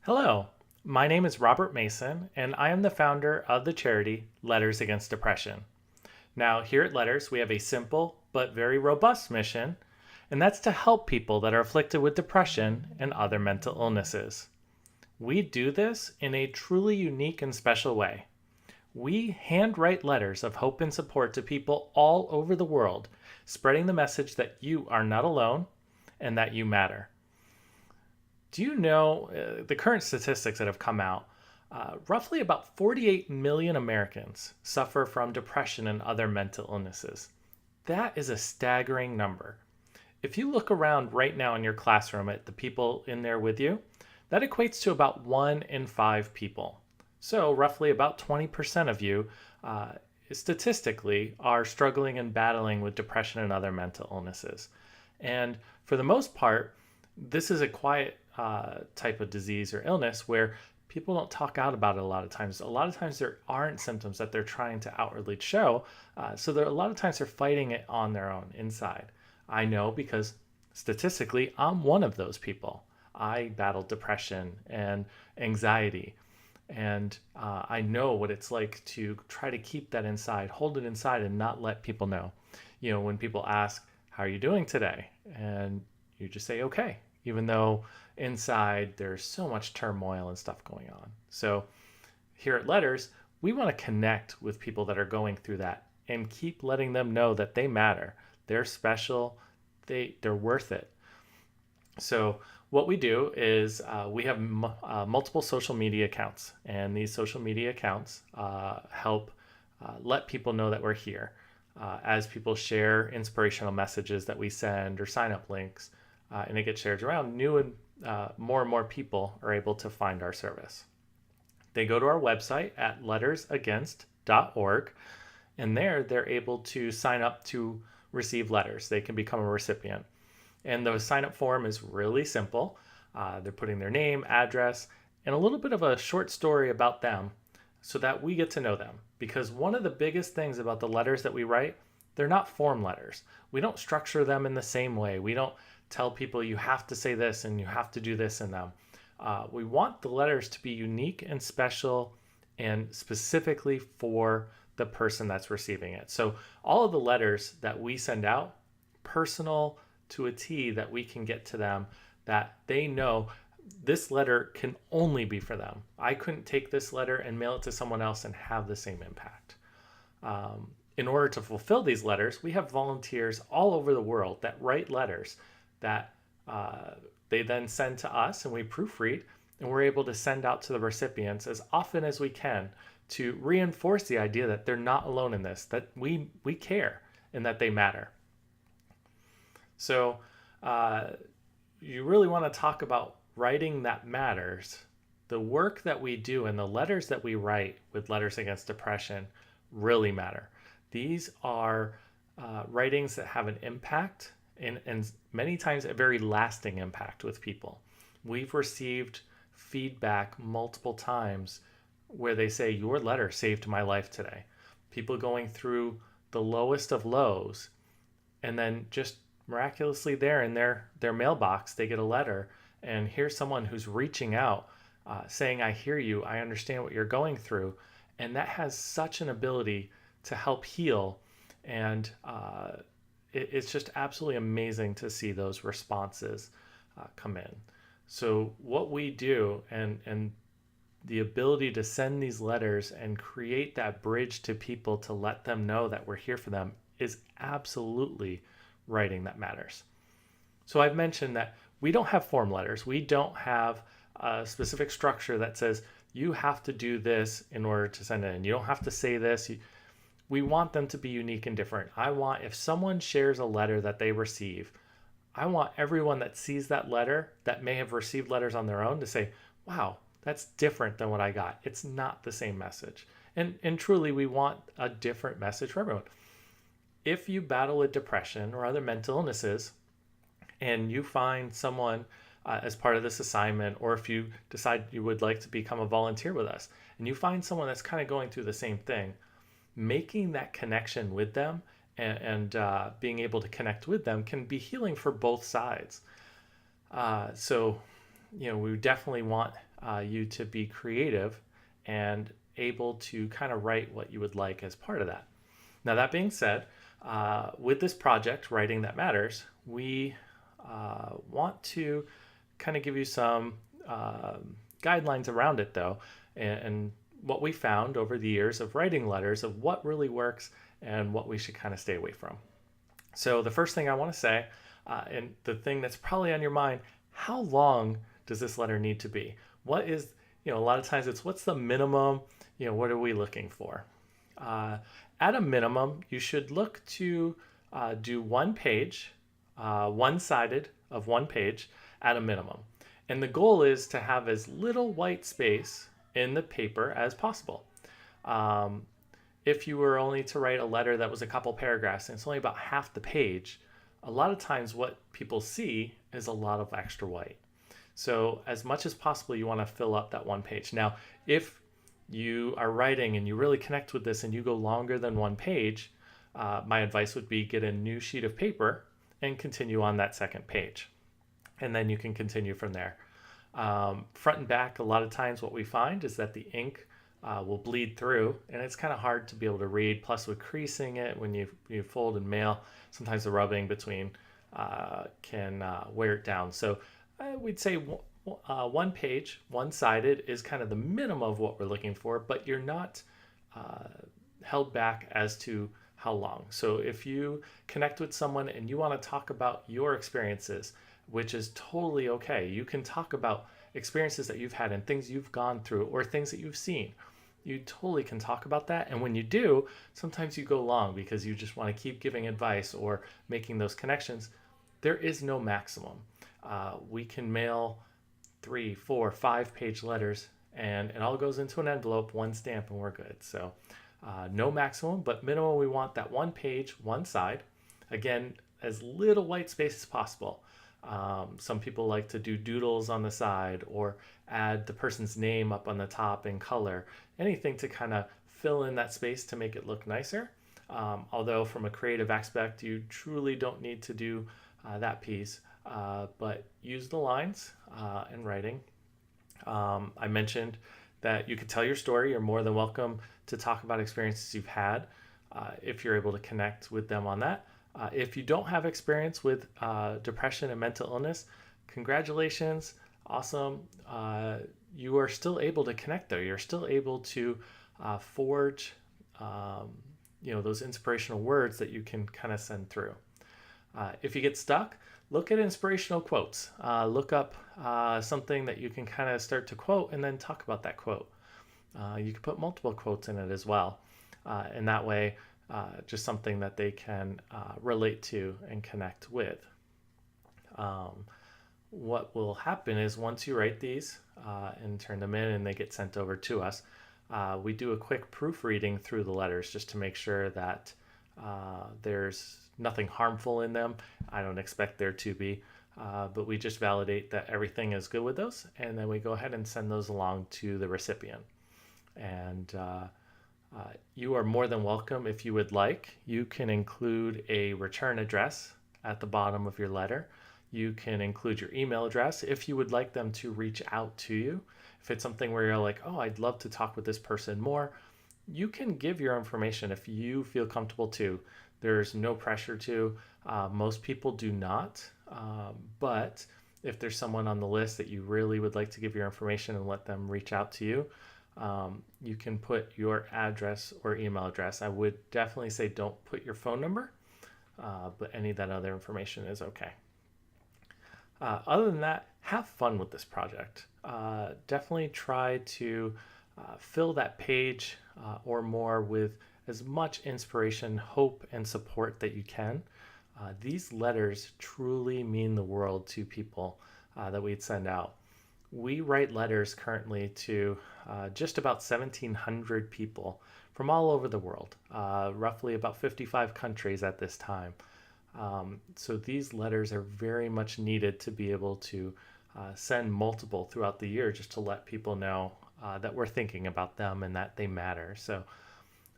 Hello, my name is Robert Mason, and I am the founder of the charity Letters Against Depression. Now, here at Letters, we have a simple but very robust mission, and that's to help people that are afflicted with depression and other mental illnesses. We do this in a truly unique and special way. We handwrite letters of hope and support to people all over the world, spreading the message that you are not alone and that you matter. Do you know the current statistics that have come out? Roughly about 48 million Americans suffer from depression and other mental illnesses. That is a staggering number. If you look around right now in your classroom at the people in there with you, that equates to about 1 in 5 people. So, roughly about 20% of you statistically are struggling and battling with depression and other mental illnesses. And for the most part, this is a quiet type of disease or illness where people don't talk out about it a lot of times. A lot of times there aren't symptoms that they're trying to outwardly show. So a lot of times they're fighting it on their own inside. I know because statistically, I'm one of those people. I battle depression and anxiety. And I know what it's like to try to keep that inside, hold it inside, and not let people know. You know, when people ask, "How are you doing today?" And you just say, "Okay," even though inside there's so much turmoil and stuff going on. So here at Letters, we want to connect with people that are going through that and keep letting them know that they matter. They're special. They're worth it. So what we do is we have multiple social media accounts, and these social media accounts help let people know that we're here. As people share inspirational messages that we send or sign up links, and it gets shared around, new and more people are able to find our service. They go to our website at lettersagainst.org, and there they're able to sign up to receive letters. They can become a recipient. And the sign up form is really simple. They're putting their name, address, and a little bit of a short story about them so that we get to know them. Because one of the biggest things about the letters that we write, they're not form letters. We don't structure them in the same way. We don't tell people you have to say this and you have to do this in them. We want the letters to be unique and special and specifically for the person that's receiving it. So all of the letters that we send out, personal to a T, that we can get to them, that they know this letter can only be for them. I couldn't take this letter and mail it to someone else and have the same impact. In order to fulfill these letters, we have volunteers all over the world that write letters that they then send to us, and we proofread, and we're able to send out to the recipients as often as we can to reinforce the idea that they're not alone in this, that we care and that they matter. So you really want to talk about writing that matters. The work that we do and the letters that we write with Letters Against Depression really matter. These are writings that have an impact and many times a very lasting impact with people. We've received feedback multiple times where they say, "Your letter saved my life today." People going through the lowest of lows, and then just miraculously there in their mailbox, they get a letter, and here's someone who's reaching out, saying, "I hear you, I understand what you're going through." And that has such an ability to help heal. And it's just absolutely amazing to see those responses come in. So what we do, and the ability to send these letters and create that bridge to people to let them know that we're here for them, is absolutely writing that matters. So I've mentioned that we don't have form letters. We don't have a specific structure that says you have to do this in order to send it in. You don't have to say this. We want them to be unique and different. I want, if someone shares a letter that they receive, I want everyone that sees that letter that may have received letters on their own to say, "Wow, that's different than what I got. It's not the same message." And truly, we want a different message for everyone. If you battle with depression or other mental illnesses and you find someone as part of this assignment, or if you decide you would like to become a volunteer with us and you find someone that's kind of going through the same thing, making that connection with them and being able to connect with them can be healing for both sides. So, we definitely want you to be creative and able to kind of write what you would like as part of that. Now, that being said, with this project, Writing That Matters, we want to kind of give you some guidelines around it, though, and what we found over the years of writing letters of what really works and what we should kind of stay away from. So, the first thing I want to say, and the thing that's probably on your mind, how long does this letter need to be? What is, a lot of times it's what's the minimum, what are we looking for? At a minimum, you should look to do one page, one-sided of one page at a minimum. And the goal is to have as little white space in the paper as possible. If you were only to write a letter that was a couple paragraphs and it's only about half the page, a lot of times what people see is a lot of extra white. So as much as possible, you want to fill up that one page. Now, if you are writing and you really connect with this and you go longer than one page, my advice would be get a new sheet of paper and continue on that second page. And then you can continue from there. Front and back, a lot of times what we find is that the ink will bleed through and it's kind of hard to be able to read. Plus with creasing it, when you fold and mail, sometimes the rubbing between can wear it down. So we'd say one page, one-sided is kind of the minimum of what we're looking for, but you're not held back as to how long. So if you connect with someone and you want to talk about your experiences, which is totally okay. You can talk about experiences that you've had and things you've gone through or things that you've seen. You totally can talk about that. And when you do, sometimes you go long because you just want to keep giving advice or making those connections. There is no maximum. We can mail 3, 4, 5-page letters and it all goes into an envelope, one stamp, and we're good. So no maximum, but minimum, we want that one page, one side. Again, as little white space as possible. Some people like to do doodles on the side or add the person's name up on the top in color, anything to kind of fill in that space to make it look nicer. Although from a creative aspect, you truly don't need to do that piece, but use the lines in writing. I mentioned that you could tell your story. You're more than welcome to talk about experiences you've had if you're able to connect with them on that. If you don't have experience with depression and mental illness, congratulations, awesome. You are still able to connect though. You're still able to forge, those inspirational words that you can kind of send through. If you get stuck, look at inspirational quotes. Look up something that you can kind of start to quote and then talk about that quote. You can put multiple quotes in it as well. And that way, just something that they can relate to and connect with. What will happen is once you write these and turn them in and they get sent over to us, we do a quick proofreading through the letters just to make sure that there's nothing harmful in them. I don't expect there to be, but we just validate that everything is good with those, and then we go ahead and send those along to the recipient. And you are more than welcome, if you would like. You can include a return address at the bottom of your letter. You can include your email address if you would like them to reach out to you. If it's something where you're like, oh, I'd love to talk with this person more, you can give your information if you feel comfortable to. There's no pressure to. Most people do not. But if there's someone on the list that you really would like to give your information and let them reach out to you, you can put your address or email address. I would definitely say don't put your phone number, but any of that other information is okay. Other than that, have fun with this project. Definitely try to fill that page or more with as much inspiration, hope, and support that you can. These letters truly mean the world to people that we'd send out. We write letters currently to just about 1,700 people from all over the world, roughly about 55 countries at this time. So these letters are very much needed to be able to send multiple throughout the year just to let people know that we're thinking about them and that they matter. So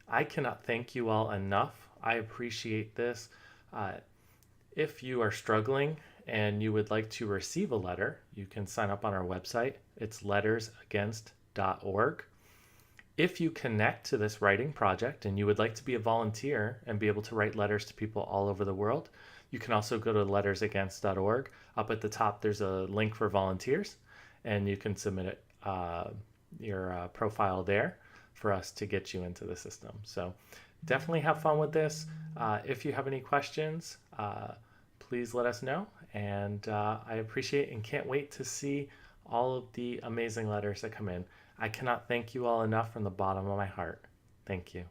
I cannot thank you all enough. I appreciate this. If you are struggling and you would like to receive a letter, you can sign up on our website. It's lettersagainst.org. If you connect to this writing project and you would like to be a volunteer and be able to write letters to people all over the world, you can also go to lettersagainst.org. Up at the top, there's a link for volunteers, and you can submit your profile there for us to get you into the system. So definitely have fun with this. If you have any questions, please let us know. And I appreciate and can't wait to see all of the amazing letters that come in. I cannot thank you all enough from the bottom of my heart. Thank you.